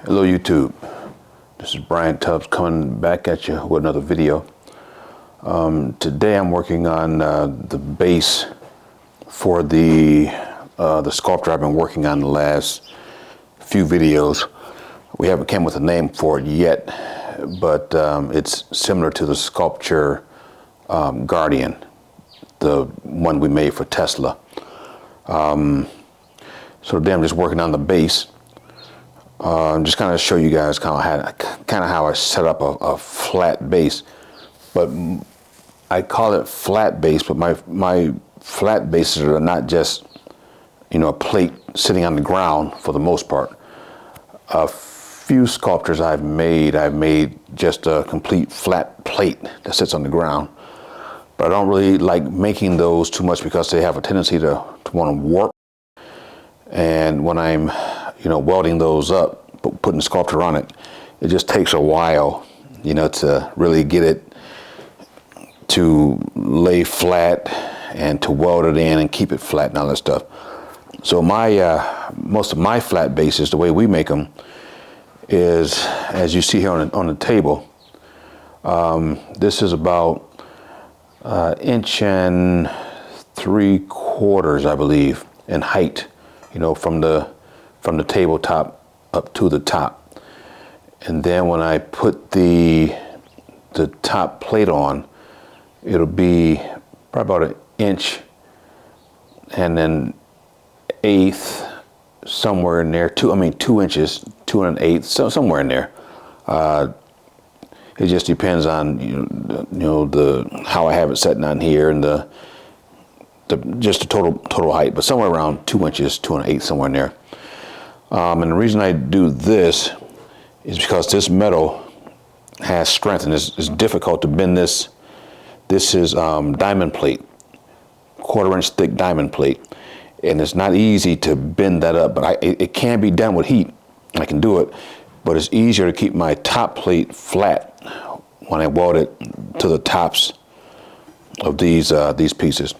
Hello YouTube, this is Brian Tubbs coming back at you with another video. Today I'm working on the base for the sculpture I've been working on the last few videos. We haven't come with a name for it yet, but it's similar to the sculpture Guardian, the one we made for Tesla. So today I'm just working on the base. Just kind of show you guys kind of how I set up a flat base, but I call it flat base. But my flat bases are not just a plate sitting on the ground for the most part. A few sculptures I've made just a complete flat plate that sits on the ground. But I don't really like making those too much because they have a tendency to want to warp. And when I'm welding those up, putting the sculpture on it, it just takes a while, to really get it to lay flat and to weld it in and keep it flat and all that stuff. So most of my flat bases, the way we make them, is as you see here on the table. This is about 1 3/4 inches, I believe, in height. From the tabletop up to the top. And then when I put the top plate on, it'll be probably about 1 inch and then 1/8, somewhere in there. 2 inches, 2 1/8, somewhere in there. It just depends on how I have it setting on here and just the total height, but somewhere around 2 inches, 2 1/8, somewhere in there. And the reason I do this is because this metal has strength and it's difficult to bend this. This is diamond plate, 1/4 inch thick diamond plate, and it's not easy to bend that up, but it can be done with heat. I can do it, but it's easier to keep my top plate flat when I weld it to the tops of these pieces.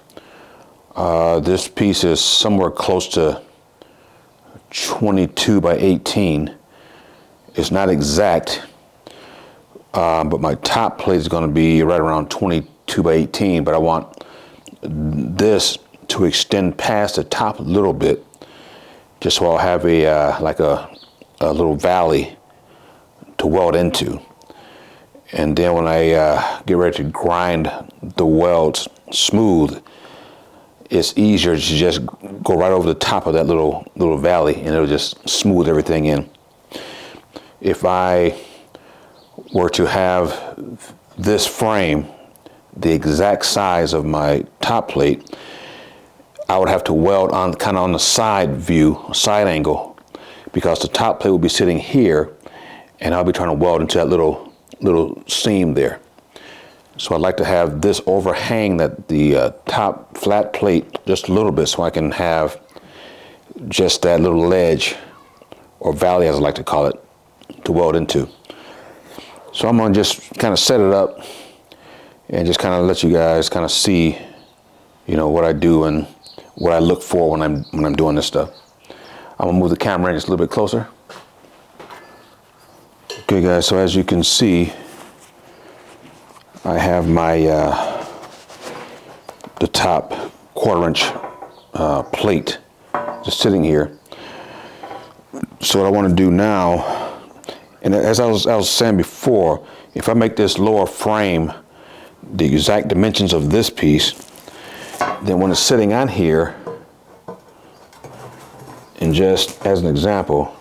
This piece is somewhere close to 22 by 18. It's not exact, but my top plate is going to be right around 22 by 18, but I want this to extend past the top a little bit, just so I'll have a little valley to weld into. And then when I get ready to grind the welds smooth, it's easier to just go right over the top of that little valley, and it'll just smooth everything in. If I were to have this frame the exact size of my top plate, I would have to weld on kind of on the side view, side angle, because the top plate will be sitting here, and I'll be trying to weld into that little seam there. So I'd like to have this overhang the top flat plate just a little bit, so I can have just that little ledge, or valley as I like to call it, to weld into. So I'm gonna just kind of set it up and just kind of let you guys kind of see, what I do and what I look for when I'm doing this stuff. I'm gonna move the camera in just a little bit closer. Okay guys, so as you can see, I have my the top 1/4 inch plate just sitting here. So what I want to do now, and as I was saying before, if I make this lower frame the exact dimensions of this piece, then when it's sitting on here, and just as an example,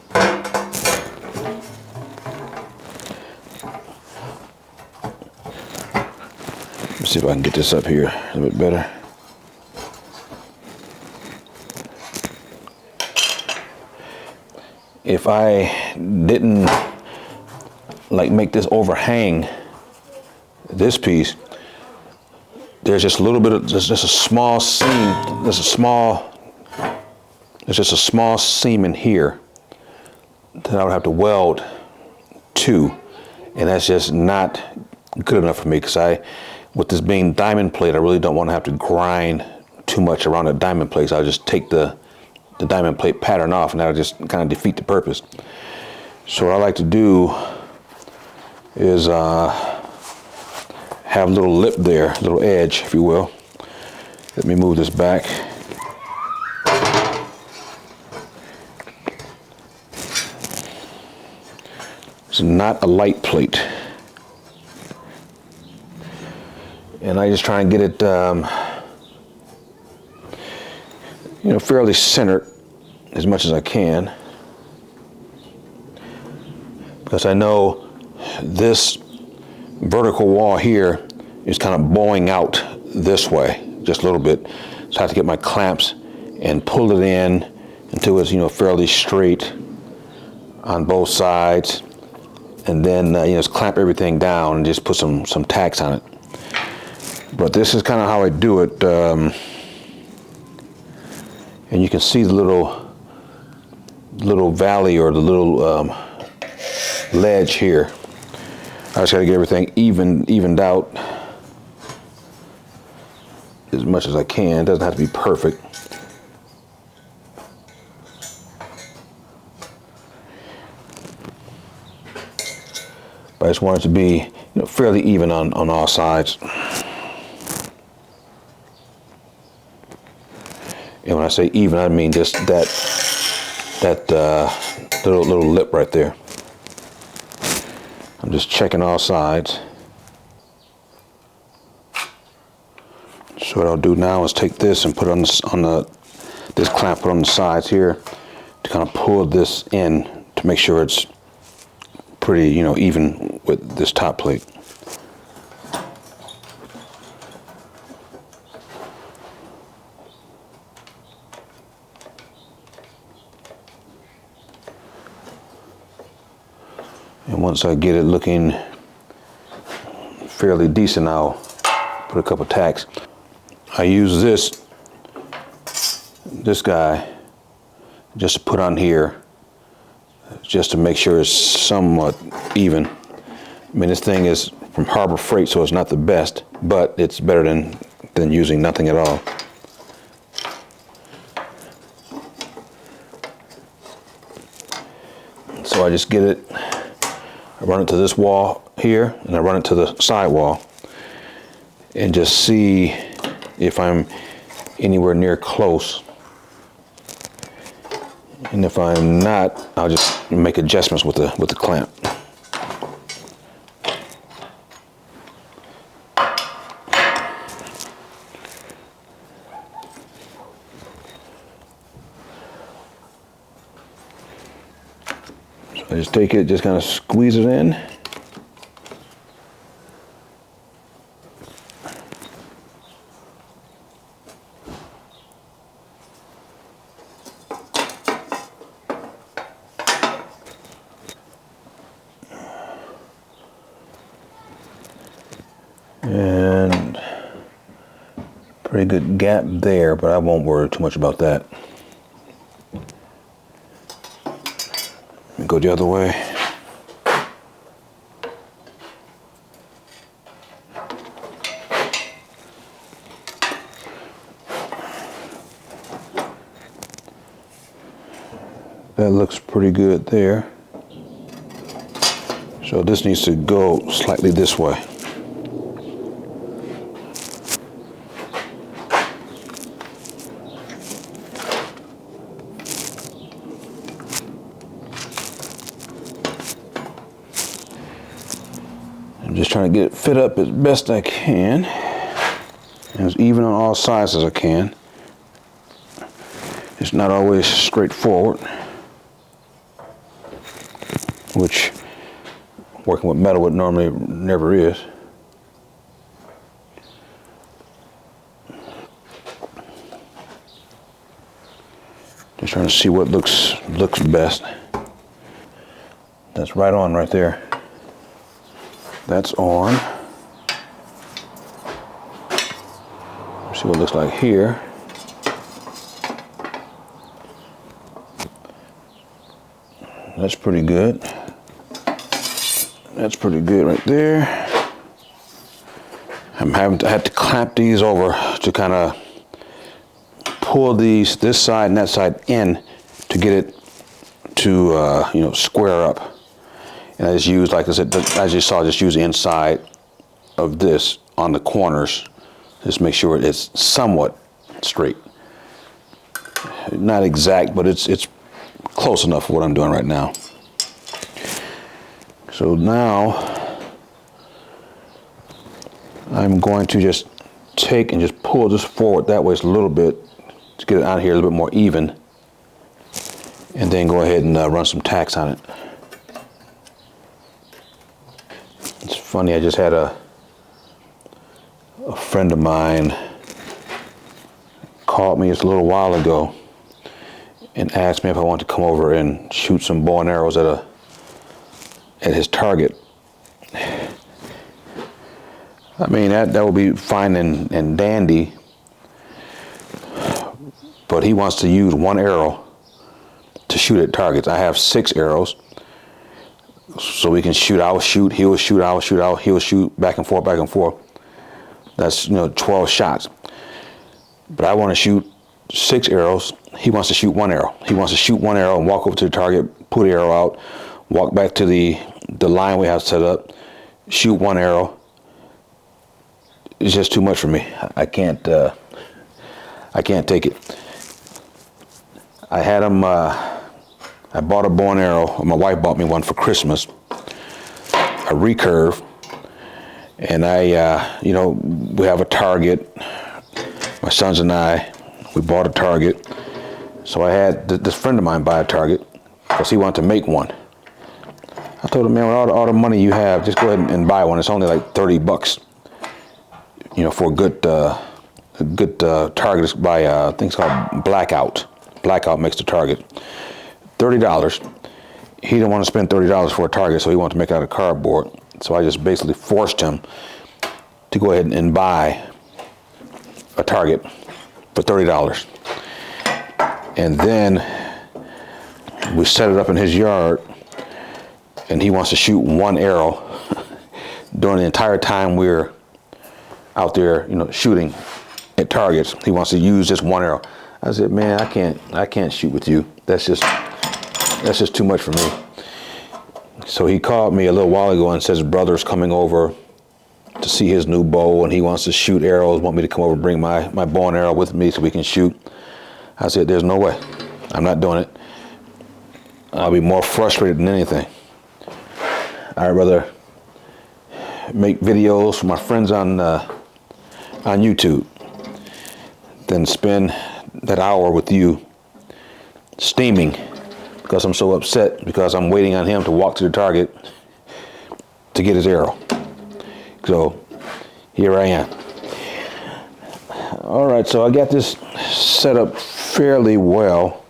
let's see if I can get this up here a little bit better. If I didn't make this overhang this piece, there's just a little bit of just a small seam. There's just a small seam in here that I would have to weld to, and that's just not good enough for me, because with this being diamond plate, I really don't want to have to grind too much around the diamond plate. So I'll just take the diamond plate pattern off, and that'll just kind of defeat the purpose. So what I like to do is have a little lip there, a little edge, if you will. Let me move this back. It's not a light plate. And I just try and get it, fairly centered as much as I can. Because I know this vertical wall here is kind of bowing out this way, just a little bit. So I have to get my clamps and pull it in until it's, fairly straight on both sides. And then, just clamp everything down and just put some tacks on it. But this is kind of how I do it. And you can see the little valley or the little ledge here. I just got to get everything evened out as much as I can. It doesn't have to be perfect. But I just want it to be fairly even on all sides. And when I say even, I mean just that little lip right there. I'm just checking all sides. So what I'll do now is take this and put it on this clamp, put on the sides here to kind of pull this in to make sure it's pretty, even with this top plate. And once I get it looking fairly decent, I'll put a couple tacks. I use this guy just to put on here, just to make sure it's somewhat even. I mean, this thing is from Harbor Freight, so it's not the best, but it's better than using nothing at all. So I just get it, I run it to this wall here, and I run it to the side wall, and just see if I'm anywhere near close. And if I'm not, I'll just make adjustments with the clamp. So I just take it, just kind of squeeze it in. And pretty good gap there, but I won't worry too much about that. Let me go the other way. That looks pretty good there. So this needs to go slightly this way. I'm just trying to get it fit up as best I can, and as even on all sides as I can. It's not always straightforward, which working with metal it normally never is. Just trying to see what looks best. That's right on right there. That's on. See what it looks like here. That's pretty good. That's pretty good right there. I had to clamp these over to kind of pull this side and that side in to get it to square up. And I just use, like I said, as you saw, just use the inside of this on the corners. Just make sure it's somewhat straight. Not exact, but it's close enough for what I'm doing right now. So now I'm going to just take and just pull this forward that way, it's a little bit, to get it out here a little bit more even, and then go ahead and run some tacks on it. It's funny, I just had a friend of mine called me just a little while ago and asked me if I wanted to come over and shoot some bow and arrows at his target. I mean, that would be fine and dandy, but he wants to use one arrow to shoot at targets. I have 6 arrows, so we can shoot, I'll shoot, he'll shoot, I'll shoot, he'll shoot, back and forth, back and forth. That's, 12 shots. But I want to shoot 6 arrows. He wants to shoot 1 arrow. He wants to shoot 1 arrow and walk over to the target, pull the arrow out, walk back to the line we have set up, shoot 1 arrow. It's just too much for me. I can't take it. I had him, I bought a bow and arrow. My wife bought me one for Christmas, a recurve. And we have a target. My sons and I, we bought a target. So I had this friend of mine buy a target because he wanted to make one. I told him, man, with all the money you have, just go ahead and buy one. It's only like $30, for a good target. It's by, I think it's called Blackout. Blackout makes the target. $30. He didn't want to spend $30 for a target, so he wanted to make it out of cardboard. So I just basically forced him to go ahead and buy a target for $30. And then we set it up in his yard, and he wants to shoot 1 arrow during the entire time we're out there, shooting at targets. He wants to use this 1 arrow. I said, man, I can't shoot with you. That's just too much for me. So he called me a little while ago and says his brother's coming over to see his new bow, and he wants to shoot arrows, want me to come over and bring my bow and arrow with me so we can shoot. I said, there's no way. I'm not doing it. I'll be more frustrated than anything. I'd rather make videos for my friends on YouTube than spend that hour with you steaming because I'm so upset because I'm waiting on him to walk to the target to get his arrow. So here I am. All right, so I got this set up fairly well.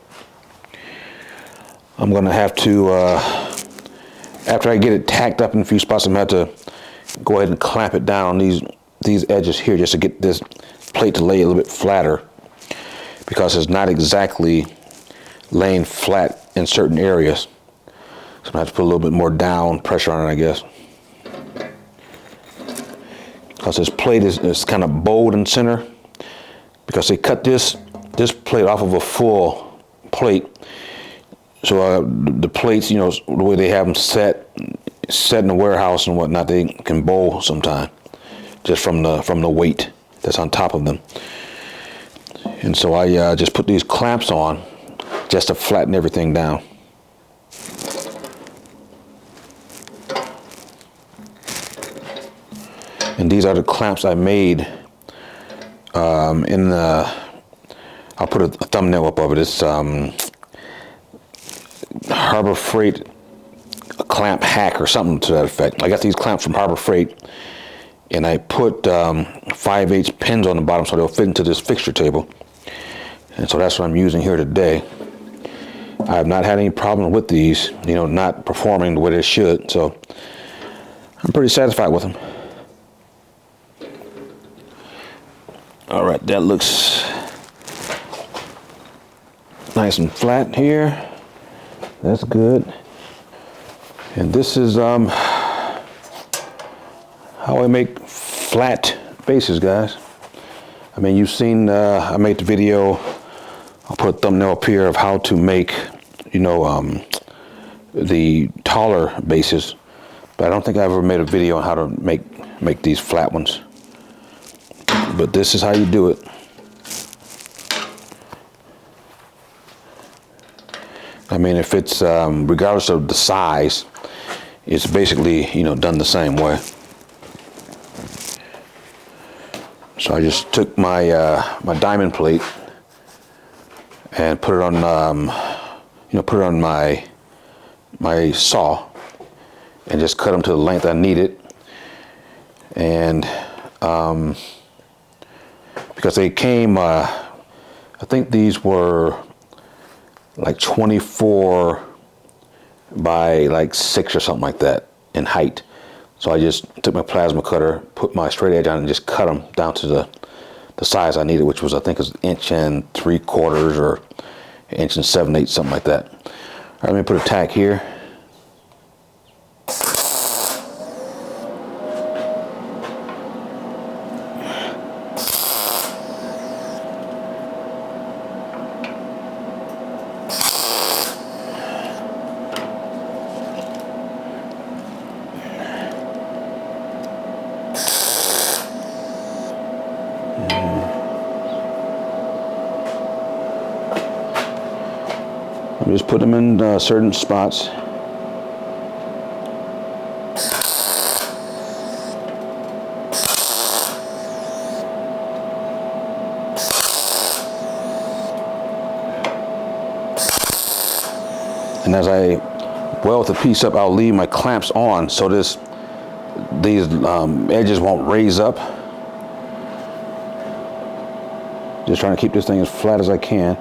I'm gonna have to, after I get it tacked up in a few spots, I'm gonna have to go ahead and clamp it down on these edges here just to get this plate to lay a little bit flatter, because it's not exactly laying flat in certain areas. So I'm gonna have to put a little bit more down pressure on it, I guess. Because this plate is kind of bowed in center, because they cut this plate off of a full plate. So the plates, the way they have them set in the warehouse and whatnot, they can bow sometime just from the weight that's on top of them. And so I just put these clamps on just to flatten everything down. And these are the clamps I made I'll put a thumbnail up of it. It's Harbor Freight clamp hack or something to that effect. I got these clamps from Harbor Freight, and I put 5/8 pins on the bottom so they'll fit into this fixture table. And so that's what I'm using here today. I have not had any problem with these, not performing the way they should. So I'm pretty satisfied with them. All right, that looks nice and flat here. That's good. And this is how I make flat bases, guys. I mean, you've seen, I made the video, I'll put a thumbnail up here of how to make, the taller bases But I don't think I ever made a video on how to make these flat ones. But this is how you do it. I mean, if it's regardless of the size, it's basically, you know, done the same way. So I just took my my diamond plate and put it on, you know, put it on my saw, and just cut them to the length I needed. And because they came, I think these were like 24 by like 6 or something like that in height. So I just took my plasma cutter, put my straight edge on, and just cut them down to the size I needed, which was, I think, is 1 3/4 or 1 7/8, something like that. All right, let me put a tack here. Just put them in certain spots. And as I weld the piece up, I'll leave my clamps on so these edges won't raise up. Just trying to keep this thing as flat as I can.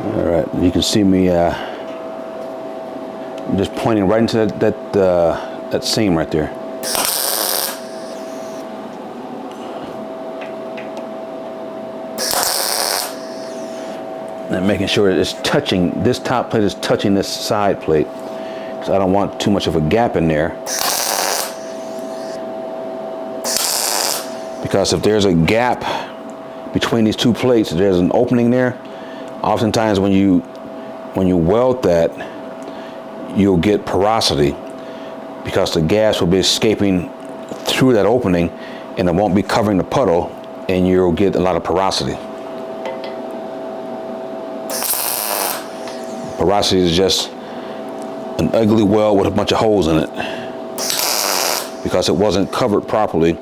All right, you can see me just pointing right into that seam right there. And making sure it's touching, this top plate is touching this side plate. So I don't want too much of a gap in there. Because if there's a gap between these two plates, there's an opening there. Oftentimes when you weld that, you'll get porosity because the gas will be escaping through that opening and it won't be covering the puddle, and you'll get a lot of porosity. Porosity is just an ugly weld with a bunch of holes in it because it wasn't covered properly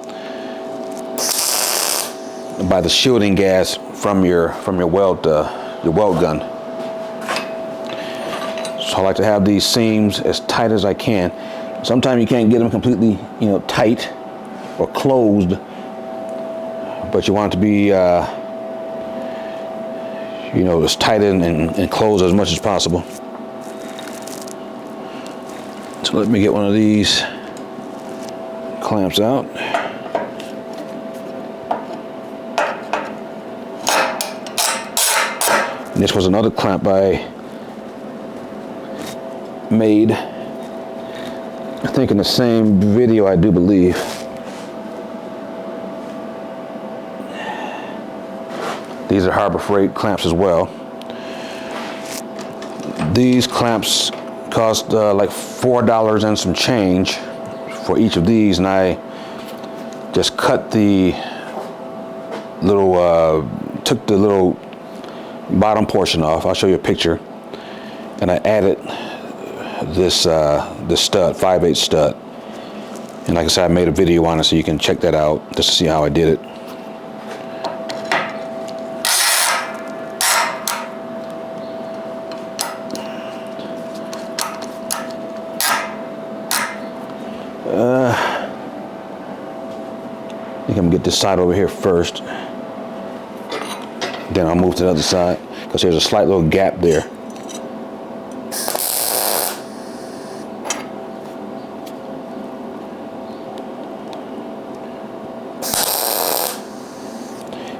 by the shielding gas from your weld gun. So I like to have these seams as tight as I can. Sometimes you can't get them completely, you know, tight or closed, but you want it to be, you know, as tight and closed as much as possible. So let me get one of these clamps out. And this was another clamp I made, I think in the same video, I do believe. These are Harbor Freight clamps as well. These clamps cost like $4 and some change for each of these, and I just cut the little, took the little bottom portion off. I'll show you a picture. And I added this stud, 5/8 stud. And like I said, I made a video on it, so you can check that out just to see how I did it. I think I'm gonna get this side over here first. Then I'll move to the other side because there's a slight little gap there.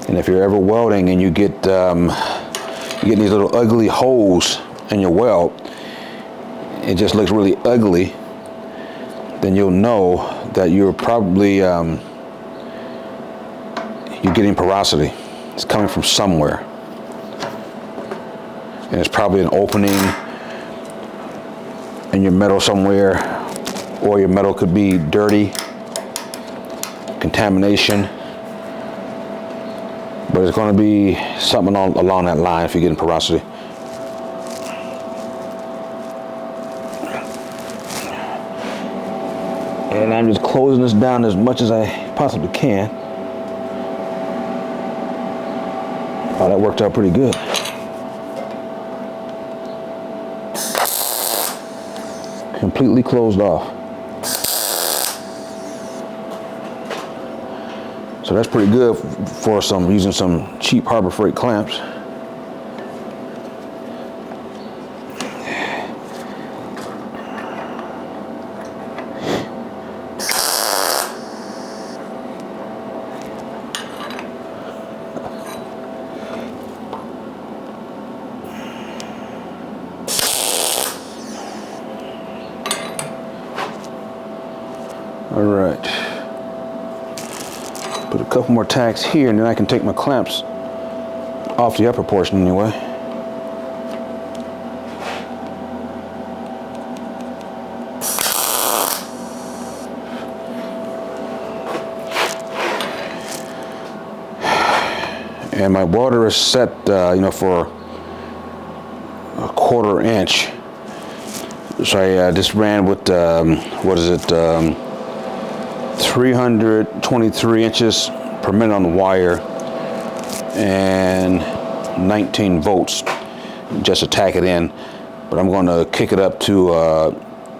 And if you're ever welding and you get these little ugly holes in your weld, it just looks really ugly, then you'll know that you're probably you're getting porosity. It's coming from somewhere, and it's probably an opening in your metal somewhere, or your metal could be dirty, contamination. But it's going to be something along that line if you're getting porosity. And I'm just closing this down as much as I possibly can. Oh, that worked out pretty good. Completely closed off. So that's pretty good for using some cheap Harbor Freight clamps. All right, put a couple more tacks here and then I can take my clamps off the upper portion anyway. And my welder is set, for a 1/4 inch. So I just ran with, 323 inches per minute on the wire and 19 volts just to tack it in. But I'm going to kick it up to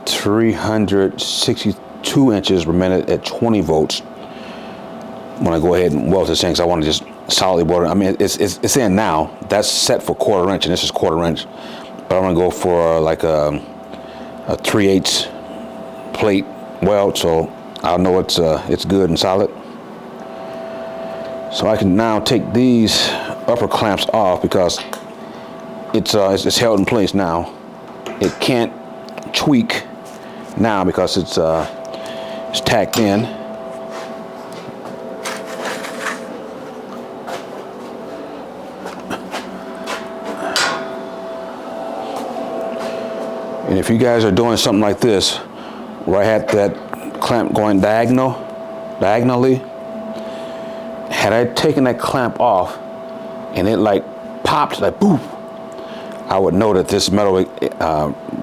362 inches per minute at 20 volts when I go ahead and weld this in, because I want to just solidly weld it. I mean, it's in now. That's set for 1/4 inch, and this is 1/4 inch. But I'm going to go for like a 3/8 plate weld, so I'll know it's good and solid. So I can now take these upper clamps off because it's held in place now. It can't tweak now because it's tacked in. And if you guys are doing something like this, where I had that clamp going diagonally, had I taken that clamp off and it like popped, like boom, I would know that this metal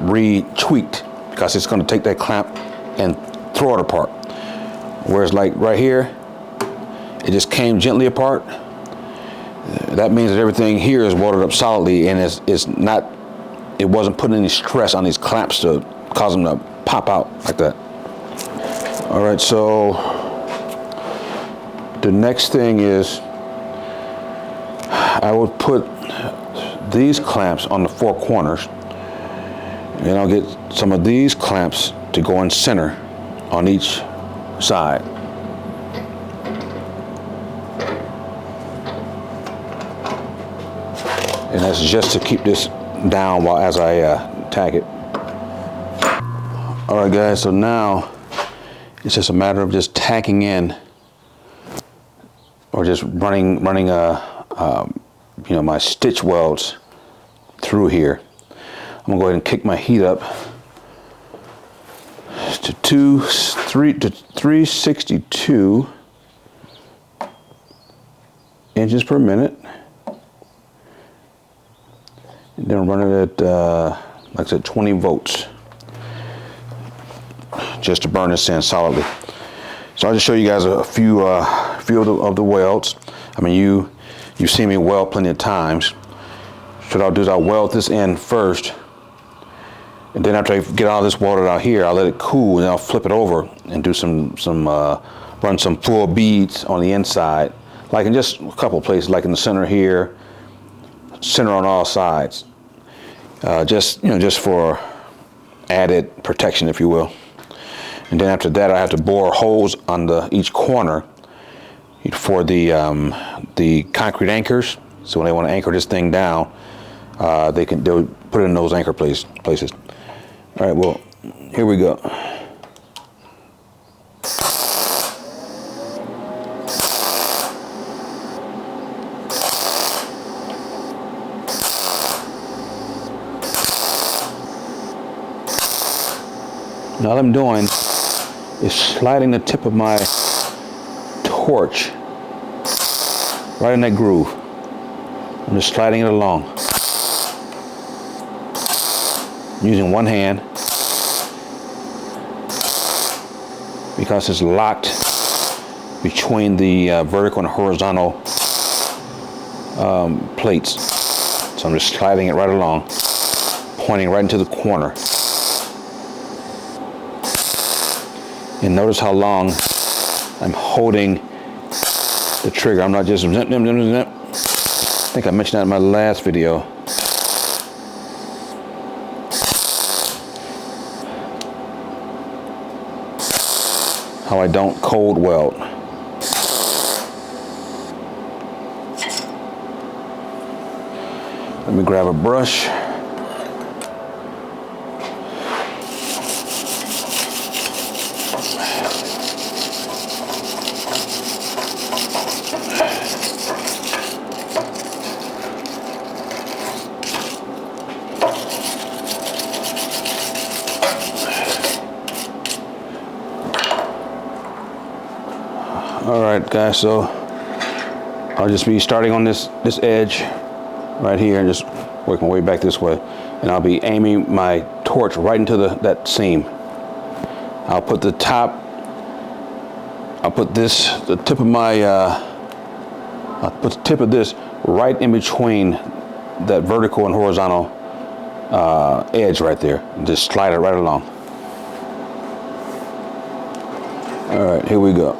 re-tweaked, because it's going to take that clamp and throw it apart. Whereas like right here, it just came gently apart. That means that everything here is welded up solidly, and it wasn't putting any stress on these clamps to cause them to pop out like that. All right, so the next thing is I will put these clamps on the 4 corners, and I'll get some of these clamps to go in center on each side. And that's just to keep this down as I tack it. All right, guys, so now it's just a matter of just tacking in, or just running my stitch welds through here. I'm gonna go ahead and kick my heat up to 362 inches per minute. And then run it at, like I said, 20 volts, just to burn this in solidly. So I'll just show you guys a few of the welds. I mean, you've seen me weld plenty of times. So what I'll do is I'll weld this in first, and then after I get all this welded out here, I'll let it cool, and I'll flip it over and do run some full beads on the inside, like in just a couple places, like in the center here, center on all sides, just for added protection, if you will. And then after that, I have to bore holes on each corner for the concrete anchors. So when they want to anchor this thing down, they'll put it in those anchor places. All right, well, here we go. Now all I'm doing is sliding the tip of my torch right in that groove. I'm just sliding it along. Using one hand because it's locked between the vertical and horizontal plates. So I'm just sliding it right along, pointing right into the corner. And notice how long I'm holding the trigger. I'm not just zip, zip, zip, zip. I think I mentioned that in my last video. How I don't cold weld. Let me grab a brush. All right, guys, so I'll just be starting on this edge right here and just work my way back this way. And I'll be aiming my torch right into that seam. I'll put the tip of this right in between that vertical and horizontal edge right there. And just slide it right along. All right, here we go.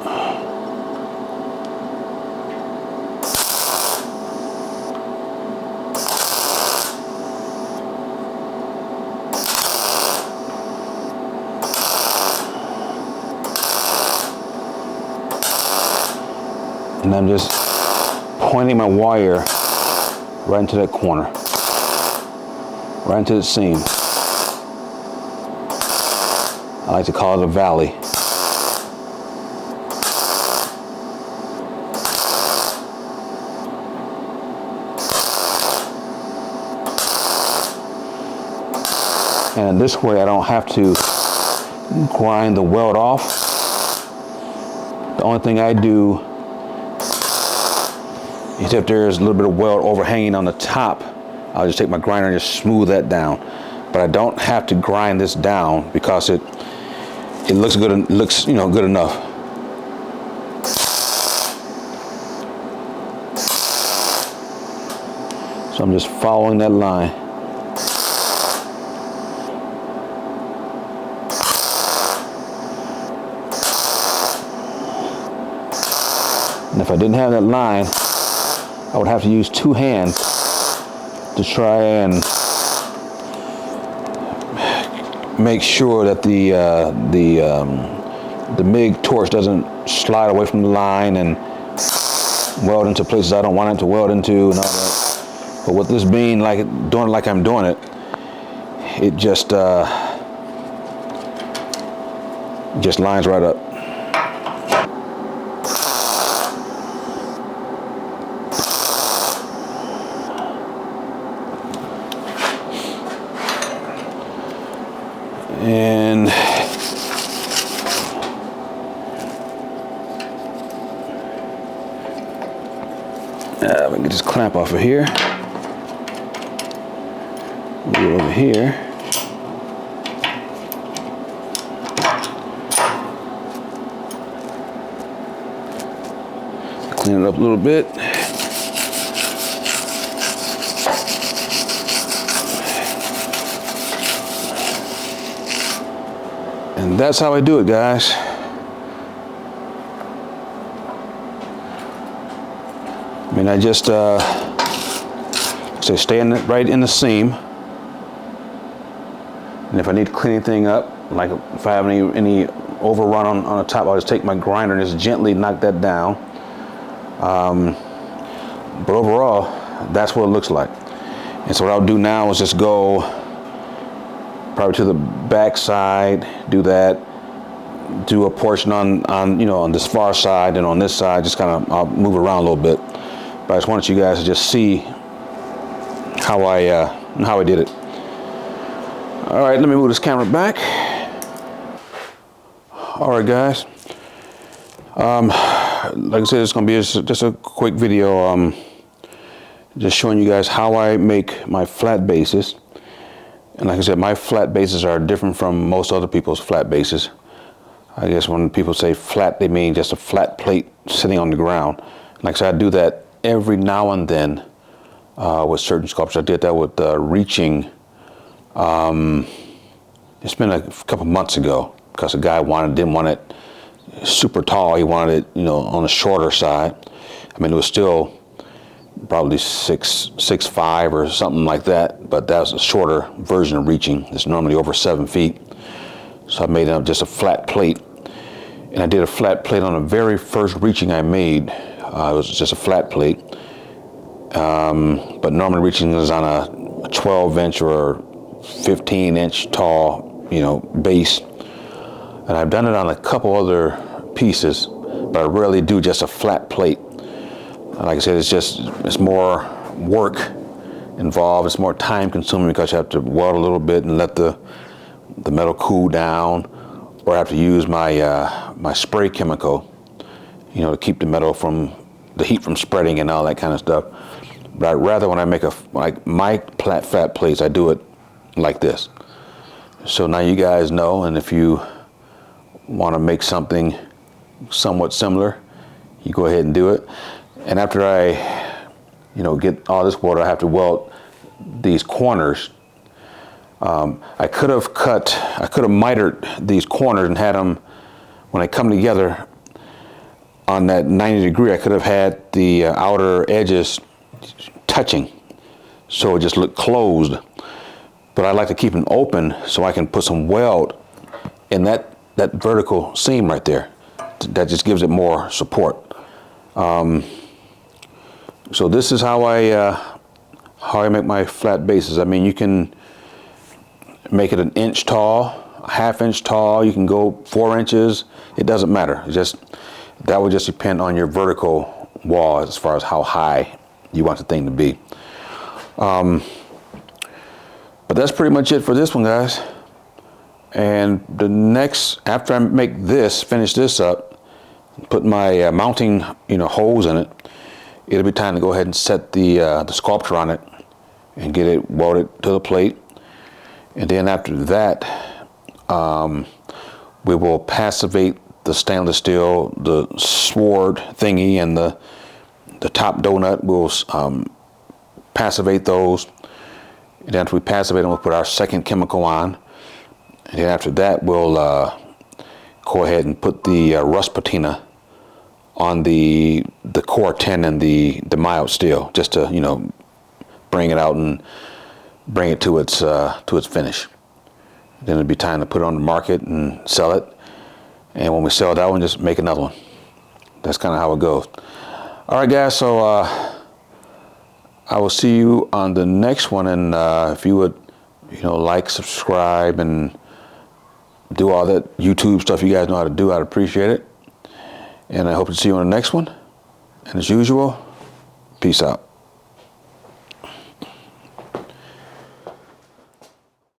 And I'm just pointing my wire right into that corner, right into the seam. I like to call it a valley. And this way I don't have to grind the weld off. The only thing I do is if there's a little bit of weld overhanging on the top, I'll just take my grinder and just smooth that down. But I don't have to grind this down because it looks good. It looks, good enough. So I'm just following that line. And if I didn't have that line, I would have to use two hands to try and make sure that the MIG torch doesn't slide away from the line and weld into places I don't want it to weld into and all that. But with this being doing it like I'm doing it, it just lines right up. And we can get this clamp off of here. Move it over here. Clean it up a little bit. And that's how I do it, guys. I mean, I just stay right in the seam. And if I need to clean anything up, like if I have any overrun on the top, I'll just take my grinder and just gently knock that down. But overall, that's what it looks like. And so what I'll do now is just go probably to the back side, do that, do a portion on this far side, and on this side, just kind of I'll move around a little bit. But I just wanted you guys to just see how I did it. All right, let me move this camera back. All right, guys. Like I said, it's gonna be just a quick video, just showing you guys how I make my flat bases. And like I said, my flat bases are different from most other people's flat bases. I guess when people say flat, they mean just a flat plate sitting on the ground. Like I said, I do that every now and then with certain sculptures. I did that with reaching. It's been a couple months ago because a guy didn't want it super tall. He wanted it, on the shorter side. I mean, it was still probably 6'5" or something like that, but that was a shorter version of reaching. It's normally over 7 feet. So I made up just a flat plate. And I did a flat plate on the very first reaching I made. It was just a flat plate. But normally reaching is on a 12-inch or 15-inch tall, base. And I've done it on a couple other pieces, but I rarely do just a flat plate. Like I said, it's more work involved. It's more time consuming because you have to weld a little bit and let the metal cool down, or I have to use my spray chemical, to keep the heat from spreading and all that kind of stuff. But I'd rather, when I make my flat plates, I do it like this. So now you guys know, and if you want to make something somewhat similar, you go ahead and do it. And after I, get all this water, I have to weld these corners. I could have mitered these corners and had them, when they come together on that 90 degree, I could have had the outer edges touching, so it just looked closed. But I like to keep them open so I can put some weld in that vertical seam right there. That just gives it more support. So this is how I make my flat bases. I mean, you can make it an inch tall, a half-inch tall. You can go 4 inches. It doesn't matter. That would just depend on your vertical wall as far as how high you want the thing to be. But that's pretty much it for this one, guys. And after I finish this up, put my mounting, holes in it, it'll be time to go ahead and set the sculpture on it and get it welded to the plate. And then after that, we will passivate the stainless steel, the sword thingy, and the top donut. We'll passivate those. And then after we passivate them, we'll put our second chemical on. And then after that, we'll go ahead and put the rust patina on the core tin and the mild steel, just to bring it out and bring it to its finish. Then it'll be time to put it on the market and sell it. And when we sell that one, just make another one. That's kind of how it goes. All right, guys. So I will see you on the next one. And if you would, like, subscribe, and do all that YouTube stuff you guys know how to do, I'd appreciate it. And I hope to see you on the next one. And as usual, peace out.